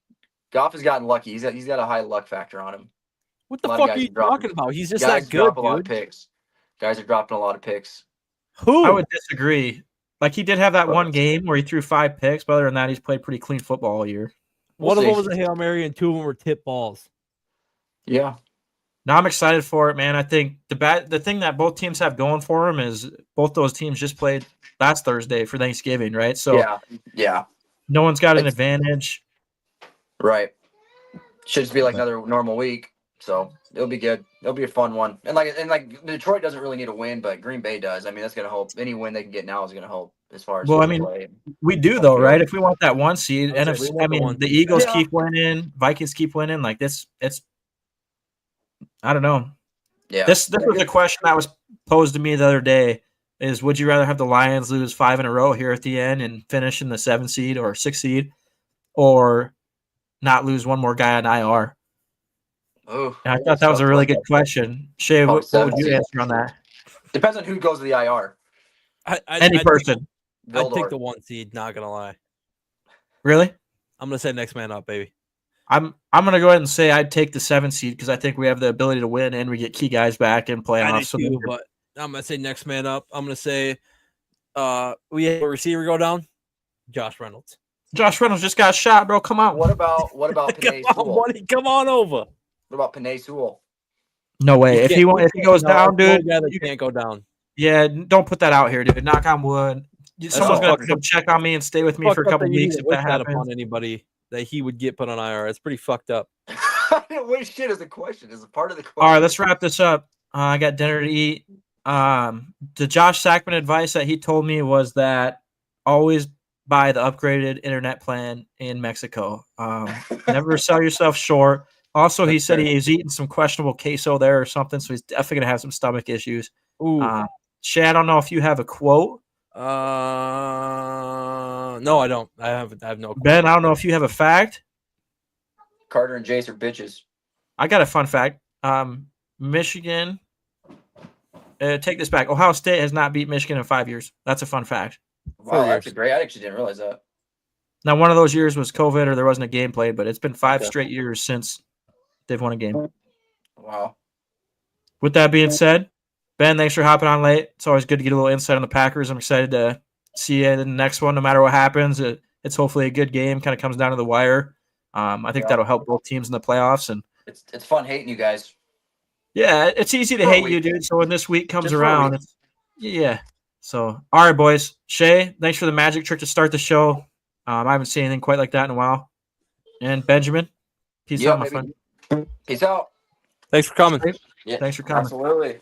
[SPEAKER 4] Goff has gotten lucky. He's got a high luck factor on him.
[SPEAKER 2] What
[SPEAKER 4] A
[SPEAKER 2] the
[SPEAKER 4] lot of
[SPEAKER 2] fuck are
[SPEAKER 4] guys
[SPEAKER 2] you
[SPEAKER 4] are dropping-
[SPEAKER 2] talking about? He's just
[SPEAKER 4] Guys
[SPEAKER 2] that good,
[SPEAKER 4] drop a lot of
[SPEAKER 2] dude.
[SPEAKER 4] picks. Guys are dropping a lot of picks.
[SPEAKER 2] Who?
[SPEAKER 1] I would disagree. Like he did have that one
[SPEAKER 4] Right.
[SPEAKER 1] game where he threw 5 picks, but other than that, he's played pretty clean football all year.
[SPEAKER 2] One
[SPEAKER 4] We'll
[SPEAKER 2] of them
[SPEAKER 4] see.
[SPEAKER 2] was a Hail Mary and 2 of them were tip balls.
[SPEAKER 4] Yeah.
[SPEAKER 1] Now I'm excited for it, man. I think the thing that both teams have going for them is both those teams just played last Thursday for Thanksgiving, right? So
[SPEAKER 4] Yeah.
[SPEAKER 1] no one's got an
[SPEAKER 4] It's-
[SPEAKER 1] advantage.
[SPEAKER 4] Right. Should just be like another normal week. So it'll be good. It'll be a fun one. And like Detroit doesn't really need a win, but Green Bay does. I mean, that's gonna help. Any win they can get now is gonna help as far as
[SPEAKER 1] Well, I
[SPEAKER 4] field
[SPEAKER 1] mean,
[SPEAKER 4] play.
[SPEAKER 1] We do though,
[SPEAKER 4] Okay.
[SPEAKER 1] right? If we want that 1 seed,
[SPEAKER 2] I was
[SPEAKER 1] and
[SPEAKER 2] saying,
[SPEAKER 1] if
[SPEAKER 2] we want the 1
[SPEAKER 1] the
[SPEAKER 2] seed.
[SPEAKER 1] Eagles
[SPEAKER 4] Yeah.
[SPEAKER 1] keep winning, Vikings keep winning, like this, it's I don't know.
[SPEAKER 4] Yeah.
[SPEAKER 1] This was a question that was posed to me the other day: is would you rather have the Lions lose 5 in a row here at the end and finish in the 7 seed or 6 seed, or not lose one more guy on IR?
[SPEAKER 4] Ooh,
[SPEAKER 1] And I thought that was a really good question. Shay,
[SPEAKER 4] Probably
[SPEAKER 1] what would
[SPEAKER 4] 7
[SPEAKER 1] you
[SPEAKER 4] seed.
[SPEAKER 1] answer on that?
[SPEAKER 4] Depends on who goes to the IR.
[SPEAKER 1] Any person,
[SPEAKER 2] I'd take
[SPEAKER 4] Vildor.
[SPEAKER 2] the 1 seed, not gonna lie.
[SPEAKER 1] really?
[SPEAKER 2] I'm gonna say next man up, baby.
[SPEAKER 1] I'm gonna go ahead and say I'd take the 7 seed because I think we have the ability to win and we get key guys back in
[SPEAKER 2] I
[SPEAKER 1] playoffs.
[SPEAKER 2] do
[SPEAKER 1] So
[SPEAKER 2] too, but I'm gonna say next man up. I'm gonna say we have a receiver go down, Josh Reynolds.
[SPEAKER 1] Josh Reynolds just got shot, bro. Come on.
[SPEAKER 4] What about Panay
[SPEAKER 2] Come on,
[SPEAKER 4] Sewell?
[SPEAKER 2] buddy, come on over.
[SPEAKER 4] What about Panay Sewell?
[SPEAKER 1] No way. If he goes down, dude,
[SPEAKER 2] that
[SPEAKER 1] you-
[SPEAKER 2] can't go down.
[SPEAKER 1] yeah, don't put that out here, dude. Knock on wood. Someone's
[SPEAKER 2] all.
[SPEAKER 1] gonna
[SPEAKER 2] Fucked
[SPEAKER 1] come check on me and stay with me for a
[SPEAKER 2] Fucked up
[SPEAKER 1] couple
[SPEAKER 2] that you
[SPEAKER 1] weeks
[SPEAKER 2] didn't
[SPEAKER 1] if
[SPEAKER 2] wish
[SPEAKER 1] that
[SPEAKER 2] that
[SPEAKER 1] happens.
[SPEAKER 2] upon anybody that he would get put on IR. It's pretty fucked up.
[SPEAKER 4] I didn't wish shit as a question. As a part of the question.
[SPEAKER 1] All right, let's wrap this up. I got dinner to eat. The Josh Sackman advice that he told me was that always buy the upgraded internet plan in Mexico. Never sell yourself short. Also, he said he's eating some questionable queso there or something, so he's definitely gonna have some stomach issues.
[SPEAKER 2] Ooh.
[SPEAKER 1] Shay, I don't know if you have a quote.
[SPEAKER 2] No, I don't. I have no clue.
[SPEAKER 1] Ben, I don't know if you have a fact.
[SPEAKER 4] Carter and Jace are bitches.
[SPEAKER 1] I got a fun fact. Michigan. Take this back. Ohio State has not beat Michigan in 5 years. That's a fun fact.
[SPEAKER 4] Wow,
[SPEAKER 2] 4
[SPEAKER 4] that's
[SPEAKER 2] years.
[SPEAKER 4] great. I actually didn't realize that.
[SPEAKER 1] Now, one of those years was COVID or there wasn't a game played, but it's been 5
[SPEAKER 4] Okay.
[SPEAKER 1] straight years since they've won a game.
[SPEAKER 4] Wow.
[SPEAKER 1] With that being said, Ben, thanks for hopping on late. It's always good to get a little insight on the Packers. I'm excited to see you in the next one, no matter what happens. It's hopefully a good game. Kind of comes down to the wire. I think
[SPEAKER 4] Yeah.
[SPEAKER 1] that'll help both teams in the playoffs. And
[SPEAKER 4] It's fun hating you guys.
[SPEAKER 1] yeah, it's easy to
[SPEAKER 4] For a
[SPEAKER 1] hate you,
[SPEAKER 4] week.
[SPEAKER 1] dude. So when this week comes
[SPEAKER 4] Just for a
[SPEAKER 1] around,
[SPEAKER 4] week.
[SPEAKER 1] yeah. So, all right, boys. Shay, thanks for the magic trick to start the show. I haven't seen anything quite like that in a while. And Benjamin, peace
[SPEAKER 4] Yeah,
[SPEAKER 1] out, my
[SPEAKER 4] baby.
[SPEAKER 1] friend.
[SPEAKER 4] Peace out.
[SPEAKER 2] Thanks for coming.
[SPEAKER 4] Yeah,
[SPEAKER 1] Thanks for coming.
[SPEAKER 4] Absolutely.